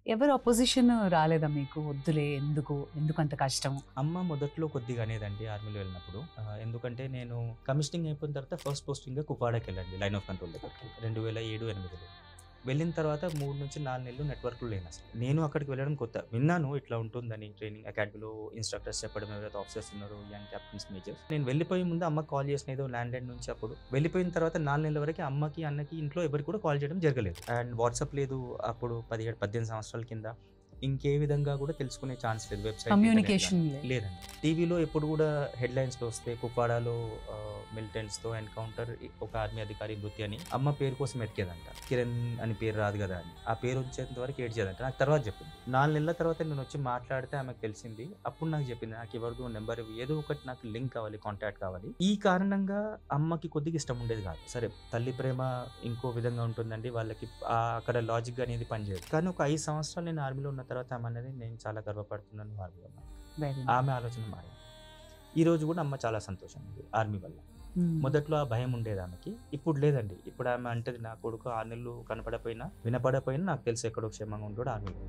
ఎవరు అపోజిషన్ రాలేదా మీకు? వద్దులే ఎందుకు? ఎందుకంత కష్టం? అమ్మ మొదట్లో కొద్దిగా అనేదండి ఆర్మీలో వెళ్ళినప్పుడు. ఎందుకంటే నేను కమిషనింగ్ అయిపోయిన తర్వాత ఫస్ట్ పోస్టింగ్‌గా కుప్వాడకెళ్ళండి లైన్ ఆఫ్ కంట్రోల్ దగ్గరికి. ఓకే. 2007, 8లో. వెళ్ళిన తర్వాత 3-4 నెలలు నెట్వర్క్‌లో లేనసలు. నేను అక్కడికి వెళ్ళడం కొత్త. విన్నాను ఇట్లా ఉంటుందని ట్రైనింగ్ అకాడమీలో ఇన్‌స్ట్రక్టర్స్ చెప్పడం ఎవరైతే ఆఫీసర్స్ ఉన్నారో యంగ్ కెప్టెన్స్, మేజర్స్. నేను వెళ్ళిపోయే ముందు అమ్మకి కాల్ చేసిన ఏదో ల్యాండ్‌లైన్ నుంచి అప్పుడు. వెళ్ళిపోయిన తర్వాత 4 నెలల వరకు అమ్మకి, అన్నకి ఇంట్లో ఎవరికీ కూడా కాల్ చేయడం జరగలేదు. అండ్ వాట్సాప్ లేదు. అప్పుడు 17, 18 సంవత్సరాల కింద. ఇంకే విధంగా కూడా తెలుసుకునే ఛాన్స్ లేదు. వెబ్‌సైట్, ఇంటర్నెట్ గాని కమ్యూనికేషన్ లేదు. లేదండి. టీవీలో ఎప్పుడు కూడా హెడ్‌లైన్స్‌లో వస్తే కుప్వాడలో మిలిటెంట్స్‌తో ఎన్‌కౌంటర్, ఒక ఆర్మీ అధికారి మృతి అని అమ్మ పేరు కోసం ఎతికేదంట. కిరణ్ అని పేరు రాదు కదా అని. ఆ పేరు వచ్చేంత వరకు ఏడ్చేదంట. నాకు తర్వాత చెప్పింది. 4 నెలల తర్వాత నేనొచ్చి మాట్లాడితే ఆమెకు తెలిసింది. అప్పుడు నాకు చెప్పింది. నాకు ఎవరిదో నెంబర్ ఏదో ఒకటి నాకు లింక్ కావాలి, కాంటాక్ట్ కావాలి. ఈ కారణంగా అమ్మకి కొద్దిగా ఇష్టం ఉండేది కాదు. సరే తల్లి ప్రేమ ఇంకో విధంగా ఉంటుందండి. వాళ్ళకి అక్కడ లాజిక్ అనేది పనిచేయదు. కానీ ఒక 5 సంవత్సరాలు నేను ఆర్మీలో ఉన్న తర్వాత ఆమె అన్నది నేను చాలా గర్వపడుతున్నాను ఆర్మీలో ఉన్నాను. వెరీ ఆమె నైస్. ఆలోచన మారింది. ఈ రోజు కూడా అమ్మ చాలా సంతోషంగా ఉంది ఆర్మీ వల్ల. హ్మ్. మొదట్లో ఆ భయం ఉండేది ఆమెకి. ఇప్పుడు లేదండి. ఇప్పుడు ఆమె అంటది నా కొడుకు 6 నెలలు కనపడపోయినా, వినపడపోయినా నాకు తెలుసు ఎక్కడో క్షేమంగా ఉంటాడు ఆర్మీలో.